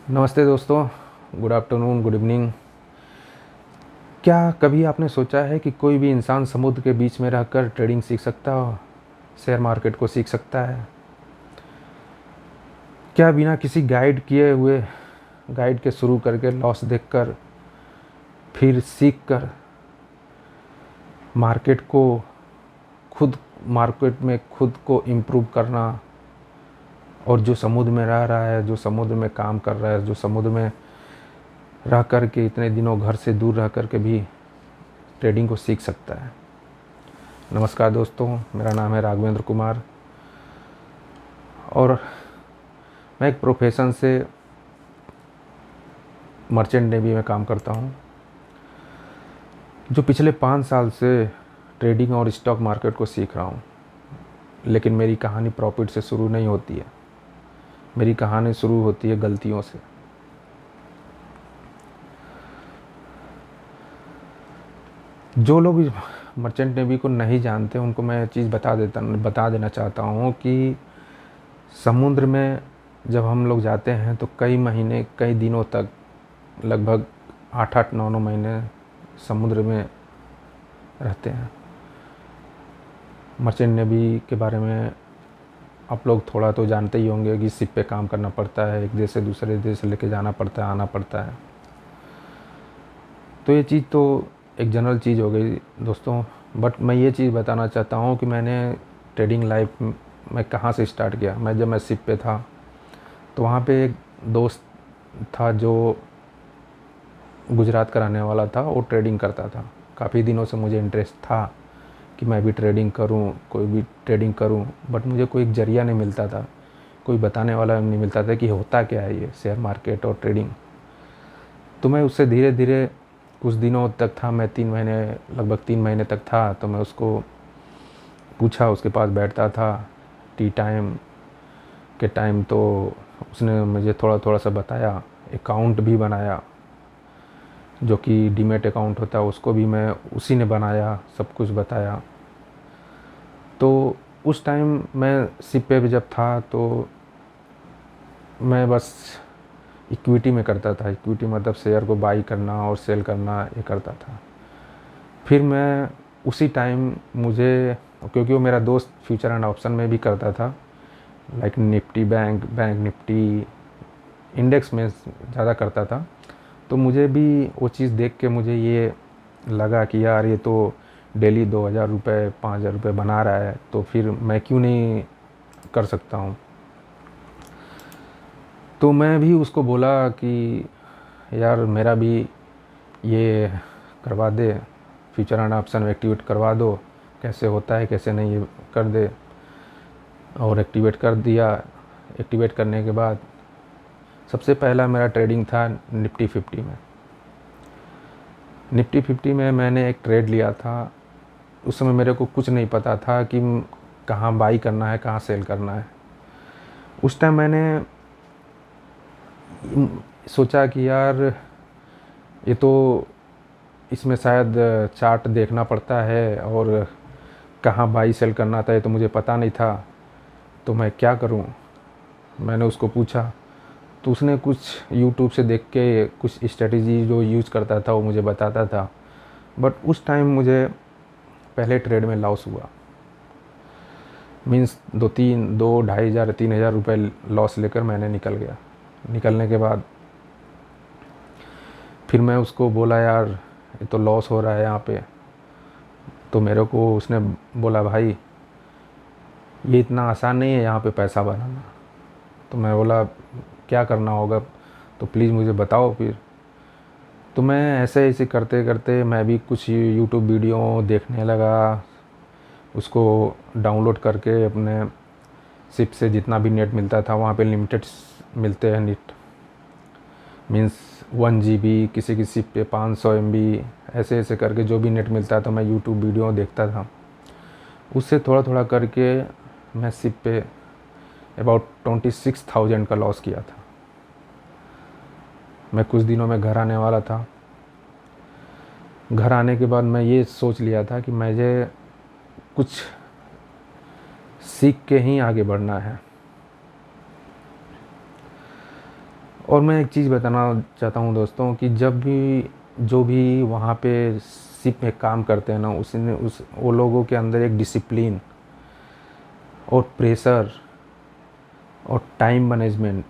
नमस्ते दोस्तों। Good afternoon, good evening. क्या कभी आपने सोचा है कि कोई भी इंसान समुद्र के बीच में रहकर ट्रेडिंग सीख सकता हो, शेयर मार्केट को सीख सकता है? क्या बिना किसी गाइड के शुरू करके लॉस देखकर फिर सीख कर मार्केट को खुद मार्केट में खुद को इम्प्रूव करना, और जो समुद्र में रह रहा है, जो समुद्र में काम कर रहा है, जो समुद्र में रह कर के इतने दिनों घर से दूर रह कर के भी ट्रेडिंग को सीख सकता है? नमस्कार दोस्तों, मेरा नाम है राघवेंद्र कुमार और मैं एक प्रोफेशन से मर्चेंट नेवी में काम करता हूं, जो पिछले 5 साल से ट्रेडिंग और स्टॉक मार्केट को सीख रहा हूं। लेकिन मेरी कहानी प्रॉफिट से शुरू नहीं होती है, मेरी कहानी शुरू होती है गलतियों से। जो लोग मर्चेंट नेवी को नहीं जानते उनको मैं ये चीज़ बता देना चाहता हूँ कि समुद्र में जब हम लोग जाते हैं तो कई महीने, कई दिनों तक, लगभग 8-8, 9-9 महीने समुद्र में रहते हैं। मर्चेंट नेवी के बारे में आप लोग थोड़ा तो जानते ही होंगे कि शिप पे काम करना पड़ता है, एक देश से दूसरे देश लेके जाना पड़ता है, आना पड़ता है। तो ये चीज़ तो एक जनरल चीज़ हो गई दोस्तों। बट मैं ये चीज़ बताना चाहता हूँ कि मैंने ट्रेडिंग लाइफ में कहाँ से स्टार्ट किया। जब मैं शिप पे था तो वहाँ पे एक दोस्त था जो गुजरात का रहने वाला था, वो ट्रेडिंग करता था। काफ़ी दिनों से मुझे इंटरेस्ट था कि मैं भी ट्रेडिंग करूं, कोई भी ट्रेडिंग करूं, बट मुझे कोई एक ज़रिया नहीं मिलता था, कोई बताने वाला नहीं मिलता था कि होता क्या है ये शेयर मार्केट और ट्रेडिंग। तो मैं उससे धीरे धीरे कुछ दिनों तक था, मैं 3 महीने, लगभग 3 महीने तक था। तो मैं उसको पूछा, उसके पास बैठता था टी टाइम के टाइम, तो उसने मुझे थोड़ा थोड़ा सा बताया। अकाउंट भी बनाया, जो कि डीमैट अकाउंट होता है, उसको भी मैं उसी ने बनाया, सब कुछ बताया। तो उस टाइम मैं शिप पे भी जब था तो मैं बस इक्विटी में करता था। इक्विटी मतलब शेयर को बाई करना और सेल करना, ये करता था। फिर मैं उसी टाइम मुझे, क्योंकि वो मेरा दोस्त फ्यूचर एंड ऑप्शन में भी करता था, like Nifty, bank Nifty, index में ज़्यादा करता था, तो मुझे भी वो चीज़ देख के मुझे ये लगा कि यार ये तो डेली 2,000 रुपये, 5,000 रुपये बना रहा है, तो फिर मैं क्यों नहीं कर सकता हूँ। तो मैं भी उसको बोला कि यार मेरा भी ये करवा दे, फ्यूचर एंड ऑप्शन एक्टिवेट करवा दो, कैसे होता है कैसे नहीं, ये कर दे। और एक्टिवेट कर दिया। एक्टिवेट करने के बाद सबसे पहला मेरा ट्रेडिंग था निफ्टी 50 में। निफ्टी 50 में मैंने एक ट्रेड लिया था। उस समय मेरे को कुछ नहीं पता था कि कहाँ बाई करना है, कहाँ सेल करना है। उस टाइम मैंने सोचा कि यार ये तो, इसमें शायद चार्ट देखना पड़ता है और कहाँ बाई सेल करना था, ये तो मुझे पता नहीं था, तो मैं क्या करूं। मैंने उसको पूछा, तो उसने कुछ यूट्यूब से देख के कुछ स्ट्रेटजी जो यूज़ करता था वो मुझे बताता था। बट उस टाइम मुझे पहले ट्रेड में लॉस हुआ। मीन्स 2-2, 2,500, 3,000 रुपये लॉस लेकर मैंने निकल गया। निकलने के बाद फिर मैं उसको बोला, यार ये तो लॉस हो रहा है यहाँ पे। तो मेरे को उसने बोला, भाई ये इतना आसान नहीं है यहाँ पे पैसा बनाना। तो मैं बोला, क्या करना होगा, तो प्लीज़ मुझे बताओ फिर। तो मैं ऐसे ऐसे करते करते मैं भी कुछ यूट्यूब वीडियो देखने लगा, उसको डाउनलोड करके अपने सिप से जितना भी नेट मिलता था, वहाँ पे लिमिटेड मिलते हैं नेट, मीन्स 1 GB, किसी किसी पे 500 MB, ऐसे ऐसे करके जो भी नेट मिलता था मैं यूट्यूब वीडियो देखता था। उससे थोड़ा थोड़ा करके मैं सिप पे अबाउट 26,000 का लॉस किया था। मैं कुछ दिनों में घर आने वाला था। घर आने के बाद मैं ये सोच लिया था कि मुझे कुछ सीख के ही आगे बढ़ना है। और मैं एक चीज़ बताना चाहता हूँ दोस्तों कि जब भी जो भी वहाँ पे शिप में काम करते हैं ना, उसने उस वो लोगों के अंदर एक डिसिप्लिन और प्रेशर और टाइम मैनेजमेंट,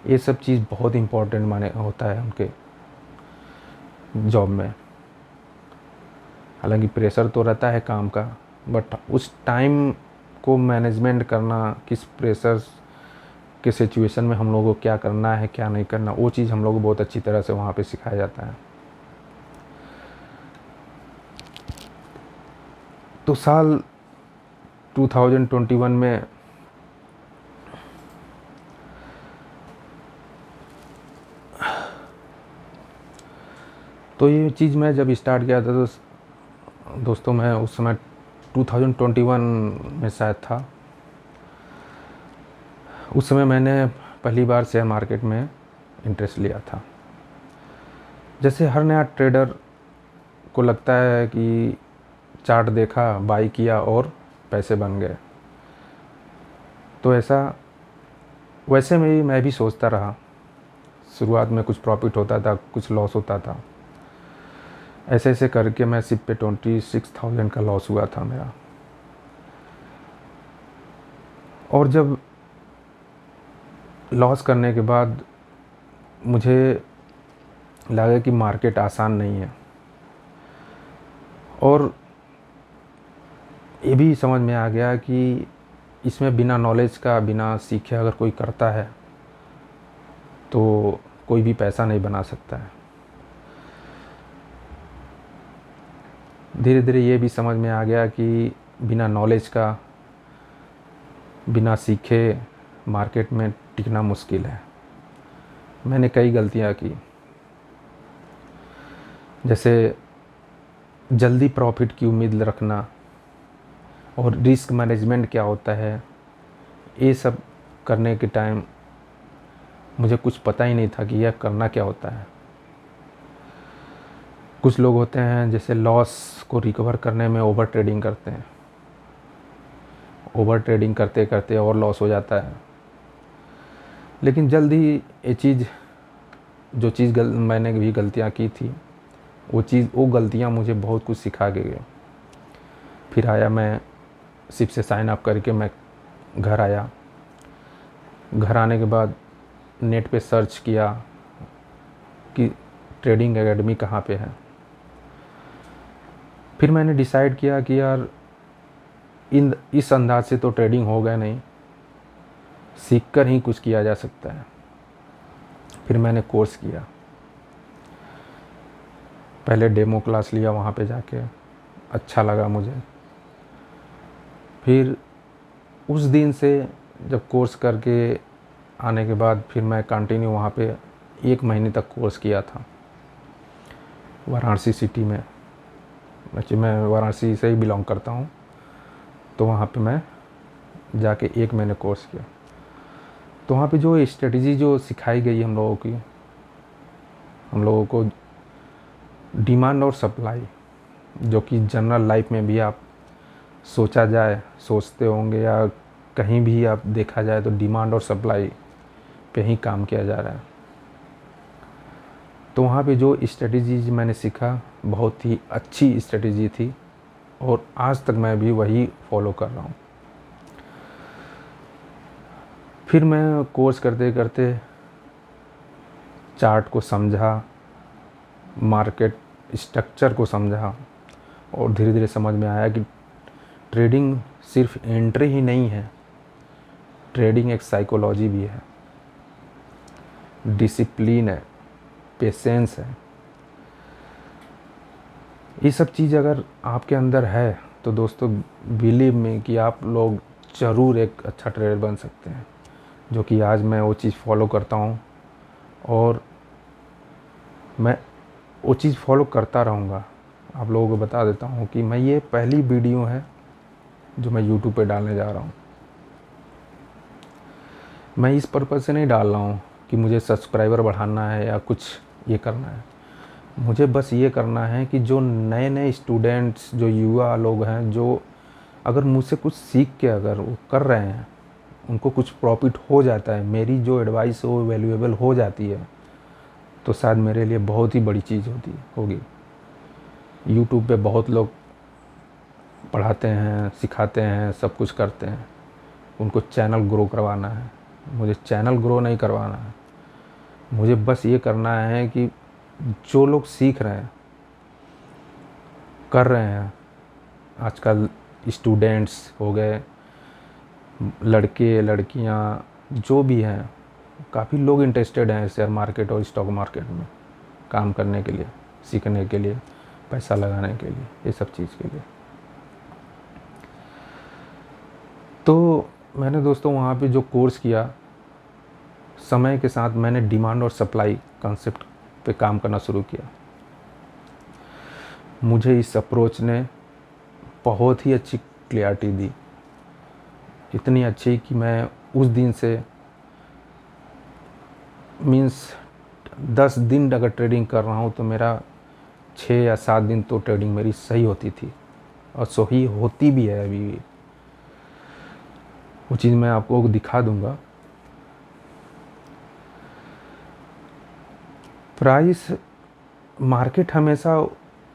ये सब चीज़ बहुत इम्पोर्टेंट माने होता है उनके जॉब में। हालांकि प्रेशर तो रहता है काम का, बट उस टाइम को मैनेजमेंट करना, किस प्रेशर के सिचुएशन में हम लोगों को क्या करना है क्या नहीं करना, वो चीज़ हम लोग को बहुत अच्छी तरह से वहाँ पे सिखाया जाता है। तो साल 2021 में तो ये चीज़ मैं जब स्टार्ट किया था तो दोस्तों मैं उस समय 2021 में शायद था। उस समय मैंने पहली बार शेयर मार्केट में इंटरेस्ट लिया था। जैसे हर नया ट्रेडर को लगता है कि चार्ट देखा, बाई किया और पैसे बन गए, तो ऐसा वैसे में मैं भी सोचता रहा। शुरुआत में कुछ प्रॉफिट होता था, कुछ लॉस होता था, ऐसे ऐसे करके मैं सिर्फ पे 26,000 का लॉस हुआ था मेरा। और जब लॉस करने के बाद मुझे लगा कि मार्केट आसान नहीं है, और ये भी समझ में आ गया कि इसमें बिना नॉलेज का, बिना सीखे अगर कोई करता है तो कोई भी पैसा नहीं बना सकता है। धीरे धीरे ये भी समझ में आ गया कि बिना नॉलेज का, बिना सीखे मार्केट में टिकना मुश्किल है। मैंने कई गलतियाँ की, जैसे जल्दी प्रॉफिट की उम्मीद रखना और रिस्क मैनेजमेंट क्या होता है, ये सब करने के टाइम मुझे कुछ पता ही नहीं था कि यह करना क्या होता है। कुछ लोग होते हैं जैसे लॉस को रिकवर करने में ओवर ट्रेडिंग करते हैं, ओवर ट्रेडिंग करते करते और लॉस हो जाता है। लेकिन जल्दी ये चीज़, जो चीज़ मैंने भी गलतियाँ की थी, वो गलतियाँ मुझे बहुत कुछ सिखा के गए। फिर आया, मैं सिप से साइन अप करके मैं घर आया। घर आने के बाद नेट पे सर्च किया कि ट्रेडिंग एकेडमी कहाँ पे है। फिर मैंने डिसाइड किया कि यार इस अंदाज से तो ट्रेडिंग होगा नहीं, सीख कर ही कुछ किया जा सकता है। फिर मैंने कोर्स किया, पहले डेमो क्लास लिया वहाँ पे जाके, अच्छा लगा मुझे। फिर उस दिन से जब कोर्स करके आने के बाद फिर मैं कंटिन्यू वहाँ पे 1 महीने तक कोर्स किया था वाराणसी सिटी में। वैसे मैं वाराणसी से ही बिलोंग करता हूँ, तो वहाँ पे मैं जाके 1 महीने कोर्स किया। तो वहाँ पे जो स्ट्रेटजी जो सिखाई गई हम लोगों को डिमांड और सप्लाई, जो कि जनरल लाइफ में भी आप सोचते होंगे या कहीं भी आप देखा जाए तो डिमांड और सप्लाई पे ही काम किया जा रहा है। तो वहाँ पे जो स्ट्रेटजीज मैंने सीखा, बहुत ही अच्छी स्ट्रेटजी थी और आज तक मैं भी वही फॉलो कर रहा हूँ। फिर मैं कोर्स करते करते चार्ट को समझा, मार्केट स्ट्रक्चर को समझा, और धीरे धीरे समझ में आया कि ट्रेडिंग सिर्फ एंट्री ही नहीं है, ट्रेडिंग एक साइकोलॉजी भी है, डिसिप्लिन है, पेशेंस है। ये सब चीज़ अगर आपके अंदर है तो दोस्तों बिलीव में कि आप लोग ज़रूर एक अच्छा ट्रेडर बन सकते हैं, जो कि आज मैं वो चीज़ फॉलो करता हूँ और मैं वो चीज़ फॉलो करता रहूँगा। आप लोगों को बता देता हूँ कि मैं ये पहली वीडियो है जो मैं यूट्यूब पे डालने जा रहा हूँ। मैं इस पर्पज़ से नहीं डाल रहा हूँ कि मुझे सब्सक्राइबर बढ़ाना है या कुछ ये करना है। मुझे बस ये करना है कि जो नए नए स्टूडेंट्स, जो युवा लोग हैं, जो अगर मुझसे कुछ सीख के अगर वो कर रहे हैं उनको कुछ प्रॉफिट हो जाता है, मेरी जो एडवाइस वो वैल्यूएबल हो जाती है, तो शायद मेरे लिए बहुत ही बड़ी चीज़ होगी। यूट्यूब पे बहुत लोग पढ़ाते हैं, सिखाते हैं, सब कुछ करते हैं, उनको चैनल ग्रो करवाना है। मुझे चैनल ग्रो नहीं करवाना है, मुझे बस ये करना है कि जो लोग सीख रहे हैं, कर रहे हैं, आजकल स्टूडेंट्स हो गए, लड़के लड़कियां जो भी हैं, काफ़ी लोग इंटरेस्टेड हैं शेयर मार्केट और स्टॉक मार्केट में काम करने के लिए, सीखने के लिए, पैसा लगाने के लिए, ये सब चीज़ के लिए। तो मैंने दोस्तों वहाँ पे जो कोर्स किया, समय के साथ मैंने डिमांड और सप्लाई कॉन्सेप्ट पे काम करना शुरू किया। मुझे इस अप्रोच ने बहुत ही अच्छी क्लियरिटी दी, इतनी अच्छी कि मैं उस दिन से मीन्स 10 दिन अगर ट्रेडिंग कर रहा हूँ तो मेरा 6 या 7 दिन तो ट्रेडिंग मेरी सही होती थी, और सही होती भी है अभी भी। वो चीज़ मैं आपको दिखा दूंगा। प्राइस मार्केट हमेशा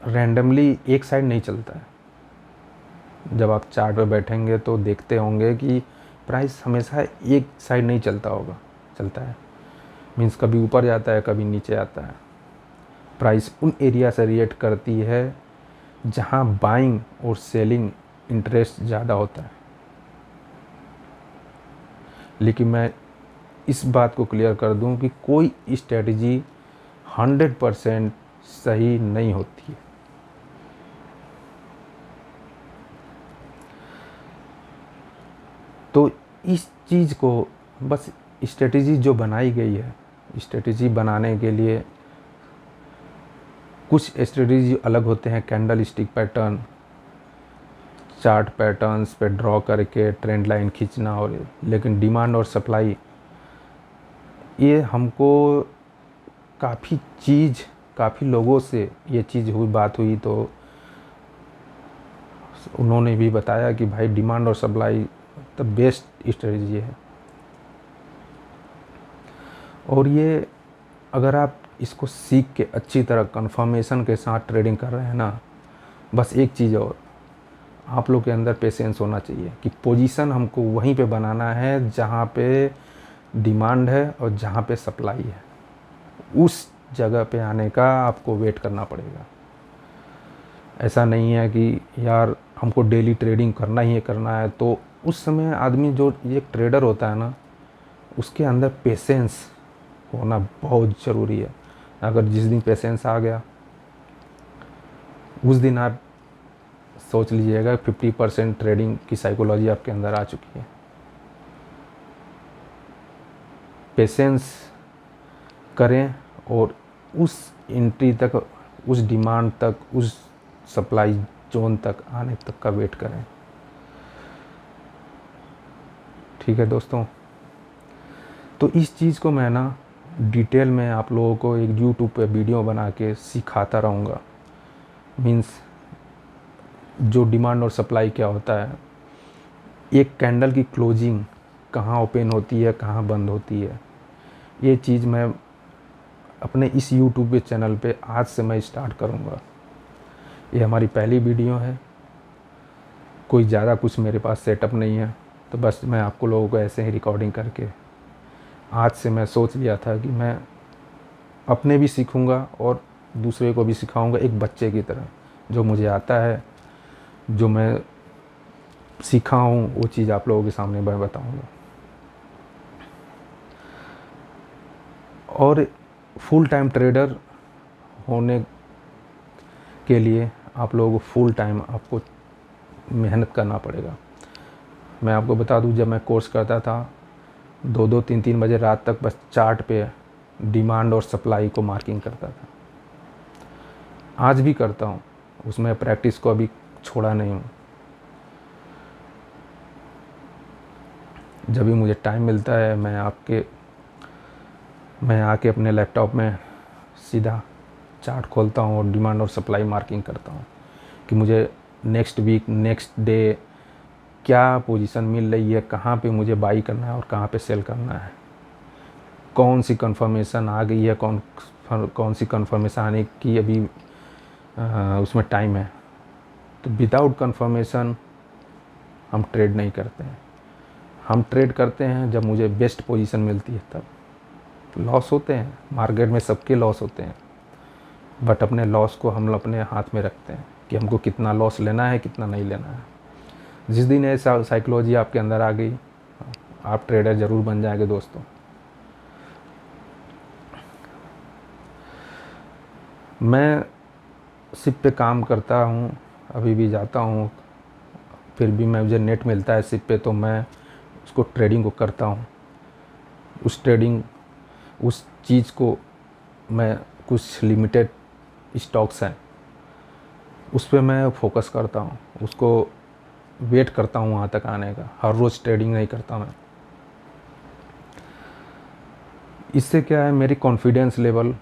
रैंडमली एक साइड नहीं चलता है। जब आप चार्ट पे बैठेंगे तो देखते होंगे कि प्राइस हमेशा एक साइड नहीं चलता है। मीन्स कभी ऊपर जाता है, कभी नीचे आता है। प्राइस उन एरिया से रिएक्ट करती है जहाँ बाइंग और सेलिंग इंटरेस्ट ज़्यादा होता है। लेकिन मैं इस बात को क्लियर कर दूं कि कोई स्ट्रेटजी 100% सही नहीं होती है। तो इस चीज़ को बस स्ट्रेटजी जो बनाई गई है, स्ट्रेटजी बनाने के लिए कुछ स्ट्रेटजी अलग होते हैं, candle stick pattern, chart patterns पे ड्रॉ करके ट्रेंड लाइन खींचना, और लेकिन डिमांड और सप्लाई ये हमको काफ़ी लोगों से ये चीज़ बात हुई तो उन्होंने भी बताया कि भाई डिमांड और सप्लाई द बेस्ट स्ट्रेटजी है। और ये अगर आप इसको सीख के अच्छी तरह कंफर्मेशन के साथ ट्रेडिंग कर रहे हैं ना, बस एक चीज़ और, आप लोग के अंदर पेशेंस होना चाहिए कि पोजीशन हमको वहीं पे बनाना है जहाँ पे डिमांड है और जहाँ पे सप्लाई है। उस जगह पे आने का आपको वेट करना पड़ेगा। ऐसा नहीं है कि यार हमको डेली ट्रेडिंग करना ही करना है, तो उस समय आदमी जो एक ट्रेडर होता है ना, उसके अंदर पेशेंस होना बहुत ज़रूरी है। अगर जिस दिन पेशेंस आ गया, उस दिन आप सोच लीजिएगा 50% ट्रेडिंग की साइकोलॉजी आपके अंदर आ चुकी है। पेशेंस करें और उस एंट्री तक, उस डिमांड तक, उस सप्लाई जोन तक आने तक का वेट करें। ठीक है दोस्तों, तो इस चीज़ को मैं ना डिटेल में आप लोगों को एक यूट्यूब पे वीडियो बना के सिखाता रहूँगा। मीन्स जो डिमांड और सप्लाई क्या होता है, एक कैंडल की क्लोजिंग कहाँ ओपन होती है, कहाँ बंद होती है, ये चीज़ मैं अपने इस यूट्यूब पे चैनल पे आज से मैं स्टार्ट करूँगा। ये हमारी पहली वीडियो है, कोई ज़्यादा कुछ मेरे पास सेटअप नहीं है, तो बस मैं आपको लोगों को ऐसे ही रिकॉर्डिंग करके आज से मैं सोच लिया था कि मैं अपने भी सीखूँगा और दूसरे को भी सिखाऊँगा, एक बच्चे की तरह। जो मुझे आता है, जो मैं सीखा हूँ, वो चीज़ आप लोगों के सामने मैं बताऊँगा। और फुल टाइम ट्रेडर होने के लिए आप लोगों को फुल टाइम आपको मेहनत करना पड़ेगा। मैं आपको बता दूं, जब मैं कोर्स करता था 2-2, 3-3 बजे रात तक बस चार्ट पे डिमांड और सप्लाई को मार्किंग करता था। आज भी करता हूँ, उसमें प्रैक्टिस को अभी छोड़ा नहीं हूँ। जब भी मुझे टाइम मिलता है मैं आके अपने लैपटॉप में सीधा चार्ट खोलता हूँ और डिमांड और सप्लाई मार्किंग करता हूँ कि मुझे नेक्स्ट वीक, नेक्स्ट डे क्या पोजीशन मिल रही है, कहाँ पे मुझे बाई करना है और कहाँ पे सेल करना है, कौन सी कंफर्मेशन आ गई है, कौन सी कंफर्मेशन आने की अभी उसमें टाइम है। तो विदाउट कंफर्मेशन हम ट्रेड नहीं करते हैं। हम ट्रेड करते हैं जब मुझे बेस्ट पोजीशन मिलती है तब। लॉस होते हैं, मार्केट में सबके लॉस होते हैं, बट अपने लॉस को हम अपने हाथ में रखते हैं कि हमको कितना लॉस लेना है, कितना नहीं लेना है। जिस दिन ये साइकोलॉजी आपके अंदर आ गई, आप ट्रेडर ज़रूर बन जाएंगे दोस्तों। मैं शिप पे काम करता हूँ, अभी भी जाता हूँ, फिर भी मुझे नेट मिलता है शिप पे, तो मैं उसको ट्रेडिंग को करता हूँ। उस चीज़ को मैं कुछ लिमिटेड स्टॉक्स हैं उस पे मैं फोकस करता हूँ, उसको वेट करता हूँ वहाँ तक आने का। हर रोज़ ट्रेडिंग नहीं करता मैं। इससे क्या है, मेरी कॉन्फिडेंस लेवल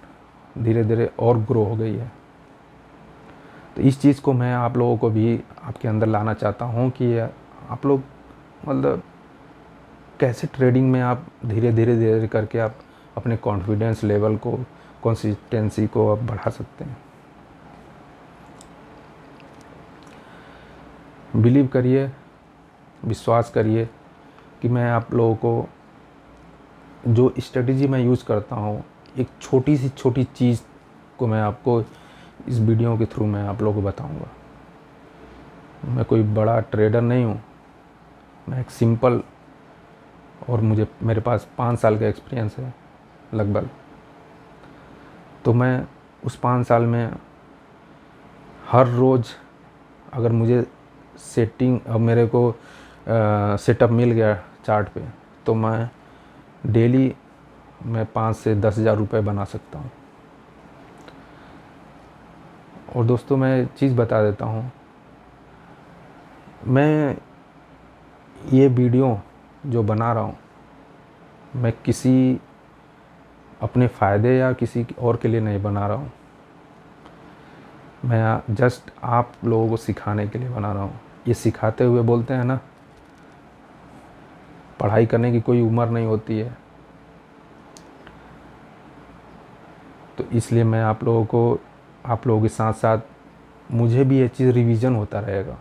धीरे धीरे और ग्रो हो गई है। तो इस चीज़ को मैं आप लोगों को भी आपके अंदर लाना चाहता हूँ कि आप लोग मतलब कैसे ट्रेडिंग में आप धीरे धीरे धीरे करके आप अपने कॉन्फिडेंस लेवल को, कंसिस्टेंसी को आप बढ़ा सकते हैं। बिलीव करिए, विश्वास करिए कि मैं आप लोगों को जो स्ट्रेटजी मैं यूज़ करता हूँ, एक छोटी सी छोटी चीज़ को मैं आपको इस वीडियो के थ्रू मैं आप लोगों को बताऊँगा। मैं कोई बड़ा ट्रेडर नहीं हूँ, मैं एक सिंपल, और मेरे पास 5 साल का एक्सपीरियंस है लगभग। तो मैं उस 5 साल में हर रोज़ अगर मुझे मेरे को सेटअप मिल गया चार्ट पे, तो मैं डेली 5 से 10 हज़ार रुपये बना सकता हूँ। और दोस्तों मैं चीज़ बता देता हूँ, मैं ये वीडियो जो बना रहा हूँ, मैं किसी अपने फ़ायदे या किसी और के लिए नहीं बना रहा हूँ। मैं जस्ट आप लोगों को सिखाने के लिए बना रहा हूँ। ये सिखाते हुए बोलते हैं ना, पढ़ाई करने की कोई उम्र नहीं होती है। तो इसलिए मैं आप लोगों के साथ साथ मुझे भी ये चीज़ रिवीजन होता रहेगा,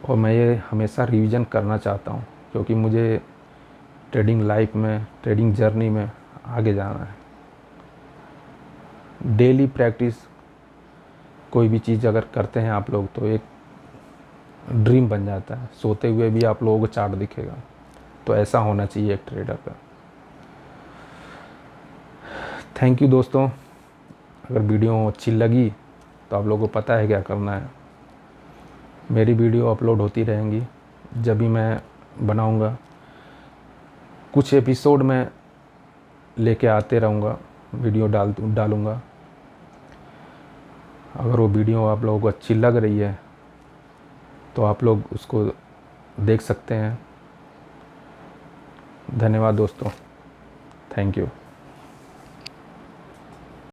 और मैं ये हमेशा रिवीजन करना चाहता हूँ, क्योंकि मुझे ट्रेडिंग लाइफ में, ट्रेडिंग जर्नी में आगे जाना है। डेली प्रैक्टिस कोई भी चीज़ अगर करते हैं आप लोग, तो एक ड्रीम बन जाता है। सोते हुए भी आप लोगों को चार्ट दिखेगा। तो ऐसा होना चाहिए एक ट्रेडर का। थैंक यू दोस्तों। अगर वीडियो अच्छी लगी तो आप लोगों को पता है क्या करना है। मेरी वीडियो अपलोड होती रहेंगी, जब भी मैं बनाऊंगा कुछ एपिसोड में लेके आते रहूँगा, वीडियो डालूँगा। अगर वो वीडियो आप लोगों को अच्छी लग रही है तो आप लोग उसको देख सकते हैं। धन्यवाद दोस्तों, थैंक यू।